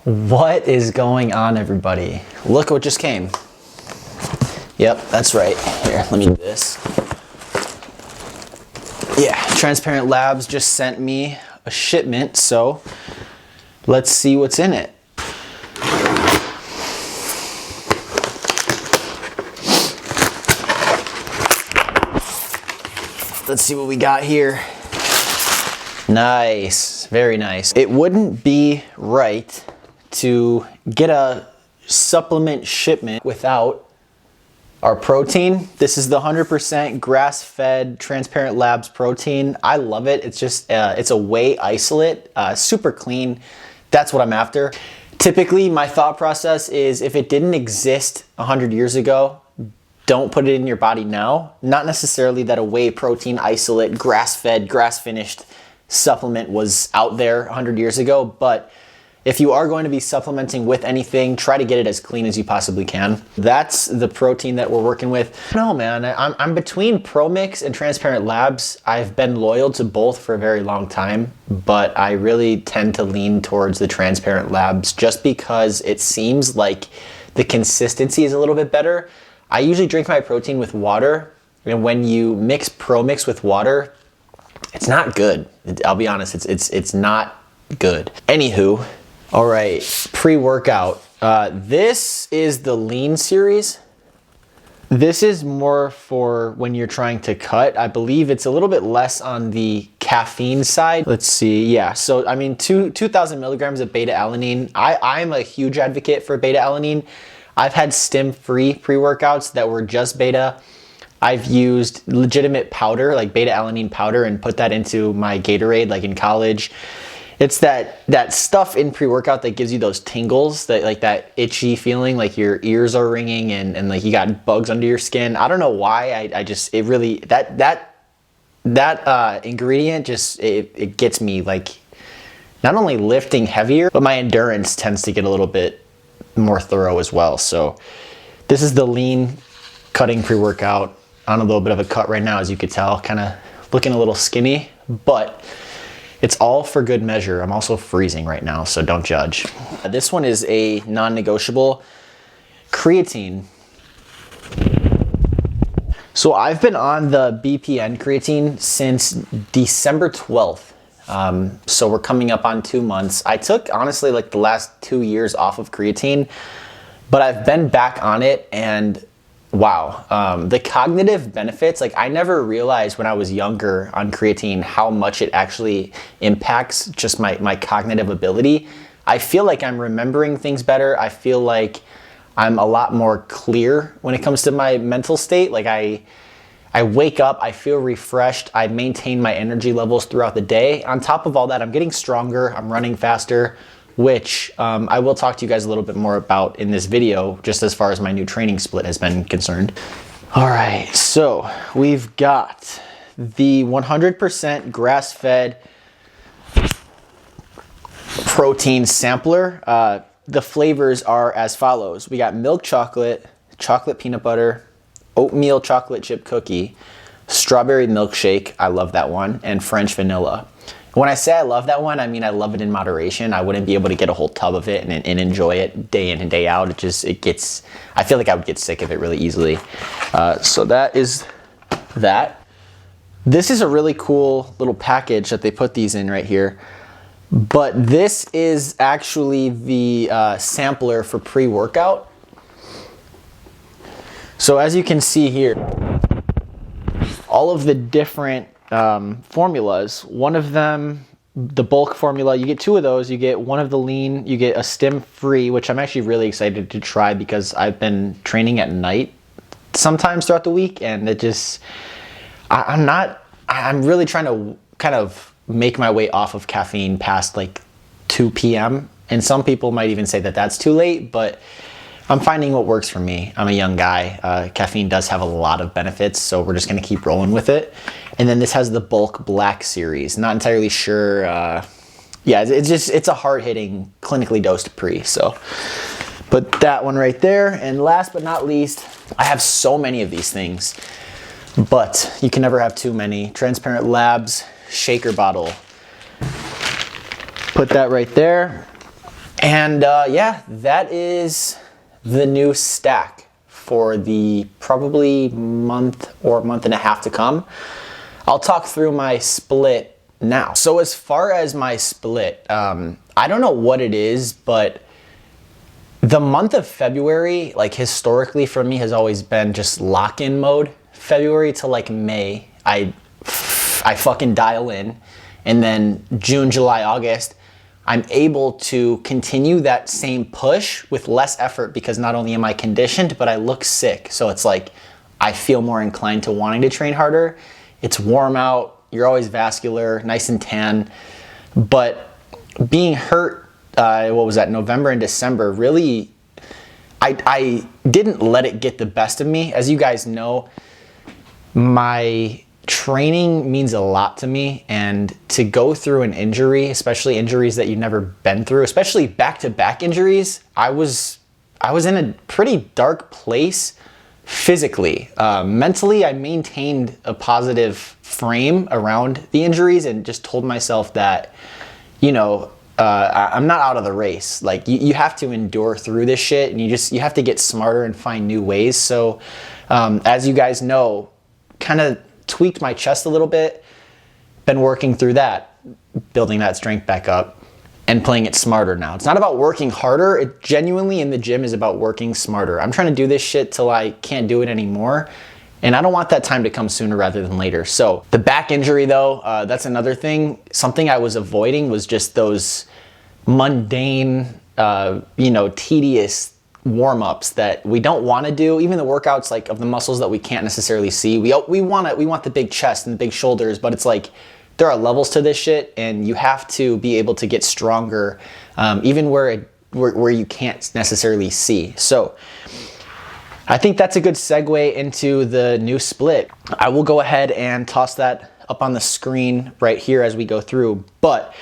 What is going on, everybody? Look what just came. Yep, that's right. Here, let me do this. Yeah, Transparent Labs just sent me a shipment, so let's see what's in it. Let's see what we got here. Nice, very nice. It wouldn't be right to get a supplement shipment without our protein. This is the 100% grass-fed Transparent Labs protein. I love it. It's just, it's a whey isolate, super clean. That's what I'm after. Typically, my thought process is if it didn't exist 100 years ago, don't put it in your body now. Not necessarily that a whey protein isolate, grass-fed, grass-finished supplement was out there 100 years ago, but if you are going to be supplementing with anything, try to get it as clean as you possibly can. That's the protein that we're working with. No, man, I'm between ProMix and Transparent Labs. I've been loyal to both for a very long time, but I really tend to lean towards the Transparent Labs just because it seems like the consistency is a little bit better. I usually drink my protein with water, and when you mix ProMix with water, it's not good. I'll be honest, it's not good. Anywho, all right, pre-workout. This is the lean series. This is more for when you're trying to cut. I believe it's a little bit less on the caffeine side. Let's see, yeah. So, I mean, 2,000 milligrams of beta-alanine. I'm a huge advocate for beta-alanine. I've had stim-free pre-workouts that were just beta. I've used legitimate powder, like beta-alanine powder, and put that into my Gatorade, like in college. It's that stuff in pre-workout that gives you those tingles, that itchy feeling, like your ears are ringing and like you got bugs under your skin. I don't know why. It really ingredient just it gets me, like, not only lifting heavier, but my endurance tends to get a little bit more thorough as well. So this is the lean cutting pre-workout. On a little bit of a cut right now, as you could tell, kind of looking a little skinny, but it's all for good measure. I'm also freezing right now, so don't judge. This one is a non-negotiable creatine. So I've been on the BPN creatine since December 12th. So we're coming up on 2 months. I took, honestly, like the last 2 years off of creatine, but I've been back on it, and wow, the cognitive benefits, like I never realized when I was younger on creatine how much it actually impacts just my cognitive ability. I feel like I'm remembering things better. I feel like I'm a lot more clear when it comes to my mental state. Like I wake up, I feel refreshed, I maintain my energy levels throughout the day. On top of all that, I'm getting stronger, I'm running faster, which I will talk to you guys a little bit more about in this video, just as far as my new training split has been concerned. All right, so we've got the 100% grass-fed protein sampler. The flavors are as follows. We got milk chocolate, chocolate peanut butter, oatmeal chocolate chip cookie, strawberry milkshake, I love that one, and French vanilla. When I say I love that one, I mean I love it in moderation. I wouldn't be able to get a whole tub of it and enjoy it day in and day out. I feel like I would get sick of it really easily. So that is that. This is a really cool little package that they put these in right here. But this is actually the sampler for pre-workout. So as you can see here, all of the different formulas. One of them, the bulk formula, you get 2 of those. You get one of the lean, you get a stim-free, which I'm actually really excited to try because I've been training at night sometimes throughout the week, and it just, I'm really trying to kind of make my way off of caffeine past like 2 p.m. And some people might even say that that's too late, but I'm finding what works for me. I'm a young guy. Caffeine does have a lot of benefits, so we're just gonna keep rolling with it. And then this has the bulk black series. Not entirely sure. Yeah, it's a hard-hitting, clinically dosed pre. So put that one right there. And last but not least, I have so many of these things, but you can never have too many. Transparent Labs shaker bottle. Put that right there. And yeah, that is the new stack for the probably month or month and a half to come. I'll talk through my split now. So as far as my split, I don't know what it is, but the month of February, like historically for me, has always been just lock-in mode. February to like May, I fucking dial in. And then June, July, August, I'm able to continue that same push with less effort because not only am I conditioned, but I look sick. So it's like I feel more inclined to wanting to train harder. It's warm out, you're always vascular, nice and tan. But being hurt, what was that, November and December, really, I didn't let it get the best of me. As you guys know, my training means a lot to me, and to go through an injury, especially injuries that you've never been through, especially back-to-back injuries, I was in a pretty dark place physically. Mentally, I maintained a positive frame around the injuries and just told myself that, you know, I'm not out of the race. Like you have to endure through this shit, and you have to get smarter and find new ways. So as you guys know, kind of tweaked my chest a little bit, been working through that, building that strength back up and playing it smarter now. It's not about working harder. It genuinely in the gym is about working smarter. I'm trying to do this shit till I can't do it anymore. And I don't want that time to come sooner rather than later. So the back injury though, that's another thing. Something I was avoiding was just those mundane, tedious warm-ups that we don't want to do. Even the workouts like of the muscles that we can't necessarily see. We want the big chest and the big shoulders, but it's like there are levels to this shit, and you have to be able to get stronger, even where you can't necessarily see. So I think that's a good segue into the new split. I will go ahead and toss that up on the screen right here as we go through, but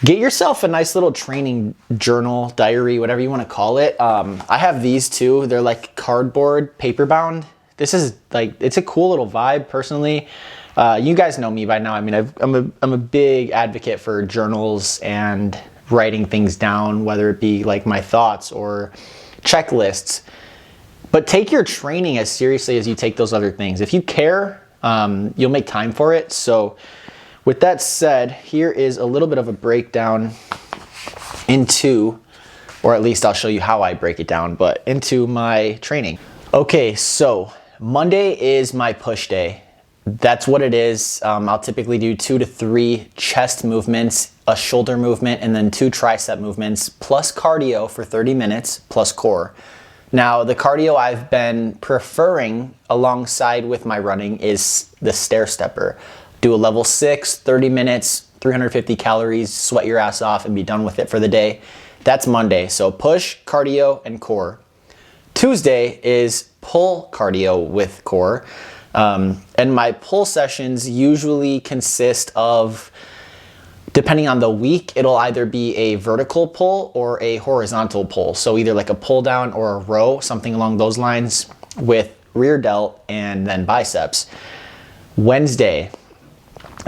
get yourself a nice little training journal, diary, whatever you want to call it. I have these too. They're like cardboard, paper bound. This is like, it's a cool little vibe personally. You guys know me by now. I mean, I'm a big advocate for journals and writing things down, whether it be like my thoughts or checklists. But take your training as seriously as you take those other things. If you care, you'll make time for it. So with that said, here is a little bit of a breakdown into, or at least I'll show you how I break it down, but into my training. Okay, so Monday is my push day. That's what it is. I'll typically do 2 to 3 chest movements, a shoulder movement, and then 2 tricep movements, plus cardio for 30 minutes, plus core. Now, the cardio I've been preferring alongside with my running is the stair stepper. Do a level 6, 30 minutes, 350 calories, sweat your ass off and be done with it for the day. That's Monday. So push, cardio, and core. Tuesday is pull cardio with core. And my pull sessions usually consist of, depending on the week, it'll either be a vertical pull or a horizontal pull. So either like a pull down or a row, something along those lines, with rear delt and then biceps. Wednesday,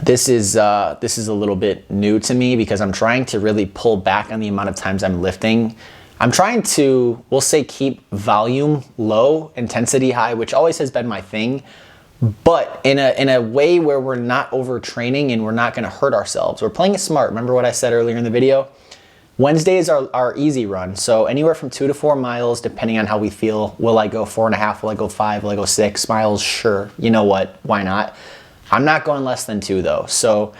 this is a little bit new to me because I'm trying to really pull back on the amount of times I'm lifting. I'm trying to, we'll say, keep volume low, intensity high, which always has been my thing, but in a way where we're not overtraining and we're not going to hurt ourselves. We're playing it smart. Remember what I said earlier in the video? Wednesdays are our easy run. So anywhere from 2 to 4 miles, depending on how we feel. Will I go 4.5? Will I go 5? Will I go 6 miles? Sure. You know what? Why not? I'm not going less than 2 though. So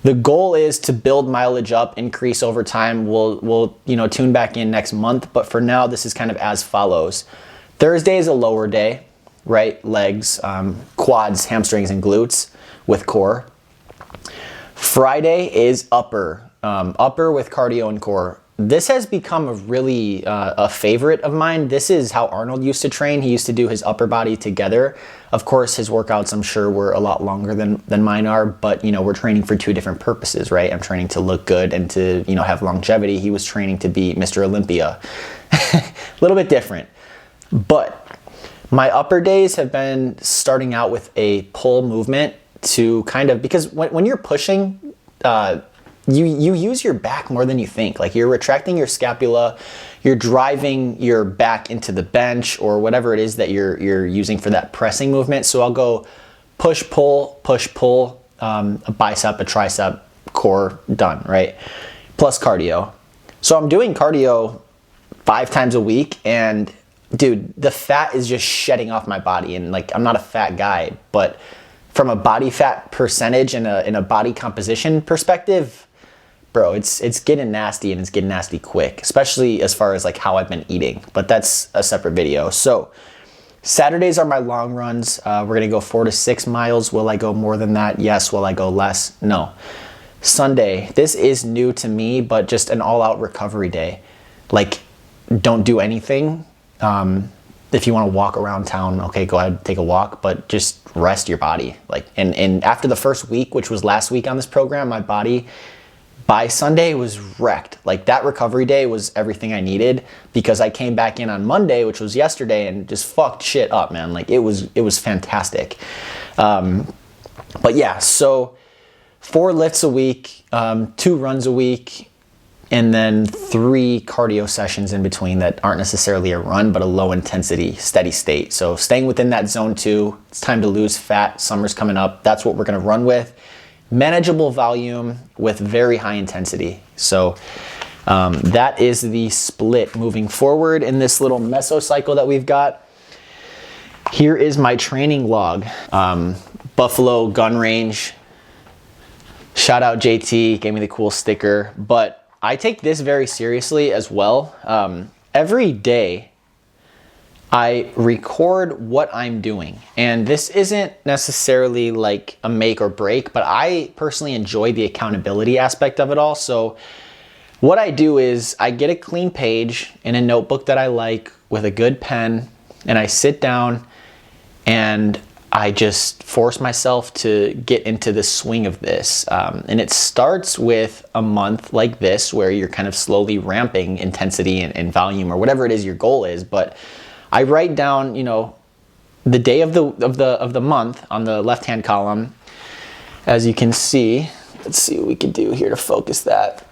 the goal is to build mileage up, increase over time. We'll tune back in next month. But for now, this is kind of as follows. Thursday is a lower day, right? Legs, quads, hamstrings, and glutes with core. Friday is upper with cardio and core. This has become a really a favorite of mine. This is how Arnold used to train. He used to do his upper body together. Of course, his workouts, I'm sure, were a lot longer than mine are, but we're training for 2 different purposes, right? I'm training to look good and to have longevity. He was training to be Mr. Olympia. A little bit different. But my upper days have been starting out with a pull movement to kind of, because when you're pushing, you use your back more than you think. Like, you're retracting your scapula, you're driving your back into the bench or whatever it is that you're using for that pressing movement. So I'll go push, pull, a bicep, a tricep, core, done, right? Plus cardio. So I'm doing cardio 5 times a week, and dude, the fat is just shedding off my body. And like, I'm not a fat guy, but from a body fat percentage and in a body composition perspective, bro, it's getting nasty, and it's getting nasty quick, especially as far as like how I've been eating, but that's a separate video. So Saturdays are my long runs. We're gonna go 4 to 6 miles. Will I go more than that? Yes. Will I go less? No. Sunday, this is new to me, but just an all-out recovery day. Like, don't do anything. If you want to walk around town, okay, go ahead, take a walk, but just rest your body. Like, and after the first week, which was last week on this program, my body by Sunday was wrecked. Like, that recovery day was everything I needed, because I came back in on Monday, which was yesterday, and just fucked shit up, man. Like, it was fantastic. But yeah, so 4 lifts a week, 2 runs a week, and then 3 cardio sessions in between that aren't necessarily a run, but a low intensity, steady state. So staying within that zone 2, it's time to lose fat, summer's coming up. That's what we're gonna run with. Manageable volume with very high intensity. So that is the split moving forward in this little mesocycle that we've got. Here is my training log. Buffalo gun range. Shout out JT, gave me the cool sticker. But I take this very seriously as well. Every day I record what I'm doing, and this isn't necessarily like a make or break, but I personally enjoy the accountability aspect of it all. So what I do is I get a clean page in a notebook that I like with a good pen, and I sit down and I just force myself to get into the swing of this. And it starts with a month like this, where you're kind of slowly ramping intensity and volume, or whatever it is your goal is. But I write down, you know, the day of the month on the left-hand column. As you can see, let's see what we can do here to focus that.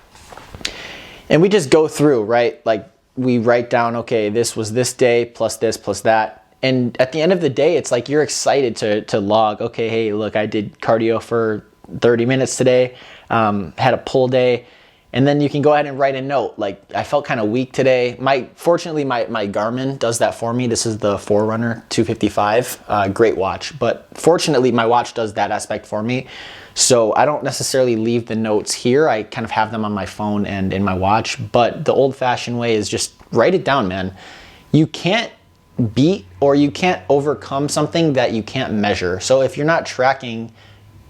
And we just go through, right? Like, we write down, okay, this was this day plus this plus that. And at the end of the day, it's like you're excited to log, okay, hey, look, I did cardio for 30 minutes today, had a pull day, and then you can go ahead and write a note. Like, I felt kind of weak today. Fortunately, my Garmin does that for me. This is the Forerunner 255, great watch. But fortunately, my watch does that aspect for me. So I don't necessarily leave the notes here. I kind of have them on my phone and in my watch. But the old-fashioned way is just write it down, man. You can't beat or you can't overcome something that you can't measure. So if you're not tracking,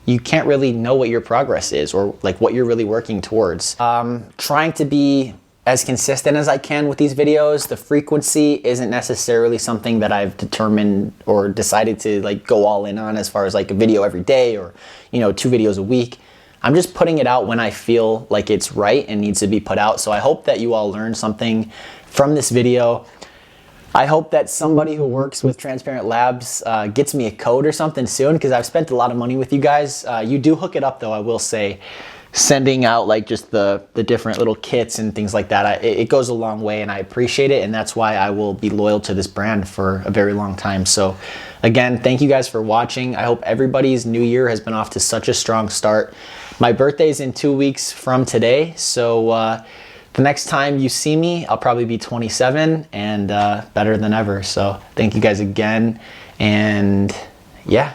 you can't really know what your progress is, or like what you're really working towards. Trying to be as consistent as I can with these videos. The frequency isn't necessarily something that I've determined or decided to like go all in on, as far as like a video every day or, you know, 2 videos a week. I'm just putting it out when I feel like it's right and needs to be put out. So I hope that you all learned something from this video. I hope that somebody who works with Transparent Labs gets me a code or something soon, because I've spent a lot of money with you guys. You do hook it up though, I will say. Sending out like just the different little kits and things like that, it goes a long way, and I appreciate it, and that's why I will be loyal to this brand for a very long time. So again, thank you guys for watching. I hope everybody's new year has been off to such a strong start. My birthday's in 2 weeks from today, so the next time you see me, I'll probably be 27 and better than ever. So thank you guys again. And yeah.